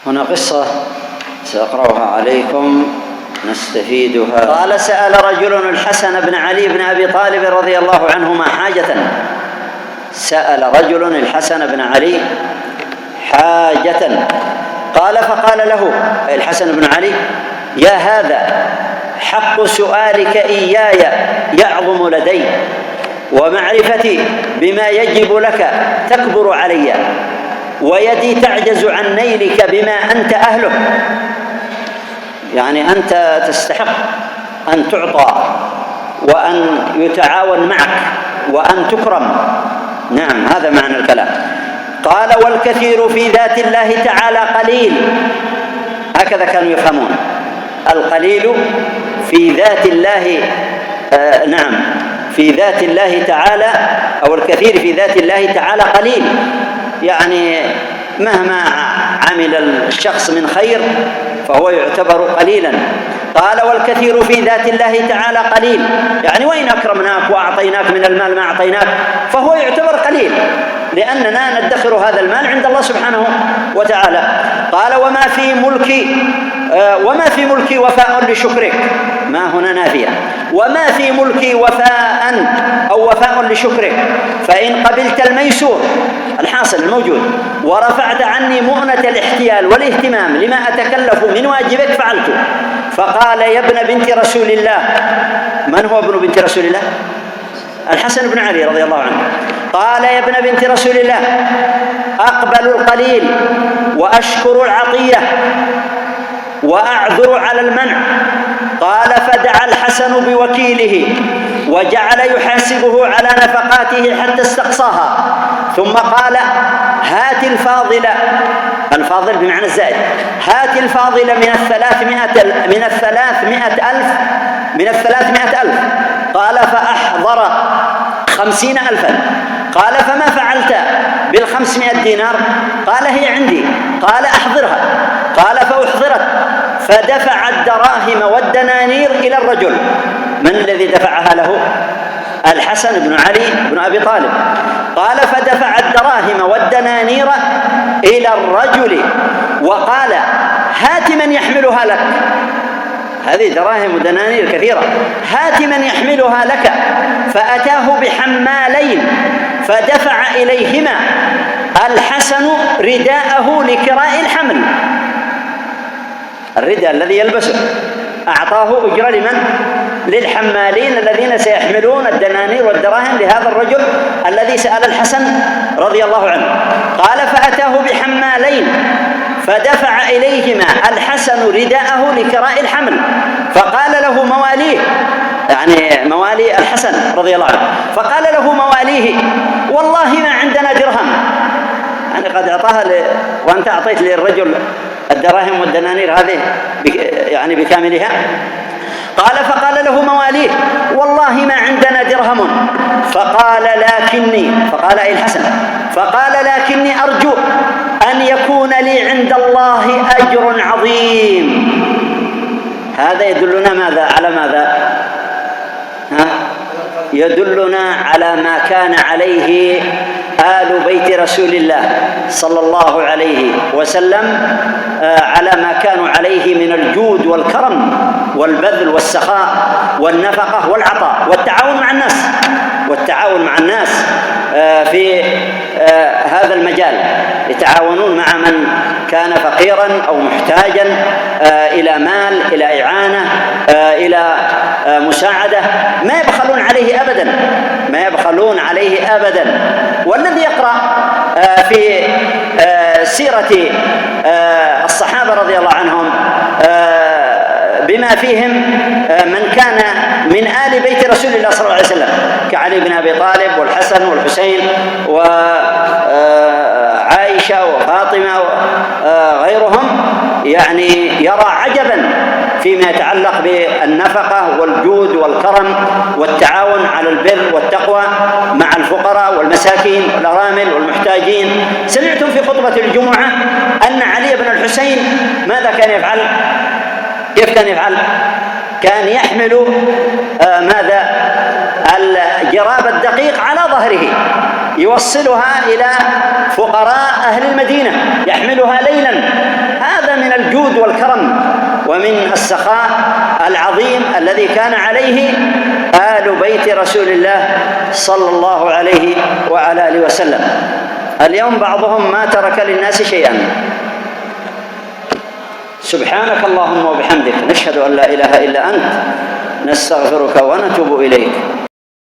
هنا قصة سأقرأها عليكم نستفيدها. قال: سأل رجل الحسن بن علي بن أبي طالب رضي الله عنهما حاجة. سأل رجل الحسن بن علي حاجة. قال فقال له الحسن بن علي: يا هذا، حق سؤالك إياي يعظم لدي، ومعرفتي بما يجب لك تكبر علي، ويدي تعجز عن نيلك بما أنت أهله. يعني أنت تستحق أن تعطى وأن يتعاون معك وأن تكرم. نعم، هذا معنى الكلام. قال: والكثير في ذات الله تعالى قليل. هكذا كانوا يفهمون القليل في ذات الله. نعم، في ذات الله تعالى، أو الكثير في ذات الله تعالى قليل، يعني مهما عمل الشخص من خير فهو يعتبر قليلا. قال: والكثير في ذات الله تعالى قليل، يعني وإن أكرمناك وأعطيناك من المال ما أعطيناك فهو يعتبر قليل، لأننا ندخر هذا المال عند الله سبحانه وتعالى. قال: وما في ملكي وفاء لشكرك. ما هنا نافية. وما في ملكي وفاء أو وفاء لشكرك، فإن قبلت الميسور الحاصل الموجود ورفعت عني مؤنة الاحتيال والاهتمام لما أتكلف من واجبك فعلته. فقال: يا ابن بنت رسول الله. من هو ابن بنت رسول الله؟ الحسن بن علي رضي الله عنه. قال: يا ابن بنت رسول الله، أقبل القليل وأشكر العطية وأعذر على المنع. قال: فدعا الحسن بوكيله وجعل يحاسبه على نفقاته حتى استقصاها، ثم قال: هات الفاضل بمعنى الزائد، هات الفاضل من 300,000. قال: فأحضر 50,000. قال: فما فعلت بال500 دينار؟ قال: هي عندي. قال: أحضرها. قال: فأحضرت، فدفع الدراهم والدنانير إلى الرجل. من الذي دفعها له؟ الحسن بن علي بن أبي طالب. قال: فدفع الدراهم والدنانير إلى الرجل وقال: هات من يحملها لك. هذه دراهم ودنانير كثيرة. هات من يحملها لك. فأتاه بحمالين فدفع إليهما الحسن رداءه لكراء الحمل. الرداء الذي يلبسه أعطاه أجرة لمن؟ للحمالين الذين سيحملون الدنانير والدراهم لهذا الرجل الذي سأل الحسن رضي الله عنه. قال: فأتاه بحمالين فدفع إليهما الحسن رداءه لكراء الحمل. فقال له مواليه، يعني موالي الحسن رضي الله عنه، فقال له مواليه: والله ما عندنا درهم. يعني قد أعطاها وأنت أعطيت للرجل الدراهم والدنانير هذه يعني بكاملها. فقال له مواليه: والله ما عندنا درهم. فقال أي الحسن، فقال: لكني أرجو أن يكون لي عند الله أجر عظيم. هذا يدلنا ماذا؟ على ماذا؟ يدلنا على ما كان عليه آل بيت رسول الله صلى الله عليه وسلم، على ما كانوا عليه من الجود والكرم والبذل والسخاء والنفقة والعطاء والتعاون مع الناس في هذا المجال. يتعاونون مع من كان فقيرا أو محتاجا إلى مال، إلى إعانة، إلى مساعدة. ما يبخلون عليه أبدا. والذي يقرأ في سيرة الصحابة رضي الله عنهم بما فيهم من كان من آل بيت رسول الله صلى الله عليه وسلم كعلي بن أبي طالب والحسن والحسين وعائشة وفاطمة وغيرهم، يعني يرى عجبا فيما يتعلق بالنفقة والجود والكرم والتعاون على البر والتقوى مع الفقراء والمساكين والأرامل والمحتاجين. سمعتم في خطبة الجمعة أن علي بن الحسين ماذا كان يفعل؟ كيف كان يفعل؟ كان يحمل ماذا؟ الجراب الدقيق على ظهره، يوصلها إلى فقراء أهل المدينة، يحملها ليلا. هذا من الجود والكرم ومن السخاء العظيم الذي كان عليه آل بيت رسول الله صلى الله عليه وعلى آله وسلم. اليوم بعضهم ما ترك للناس شيئا. سبحانك اللهم وبحمدك، نشهد أن لا إله إلا أنت، نستغفرك ونتوب إليك.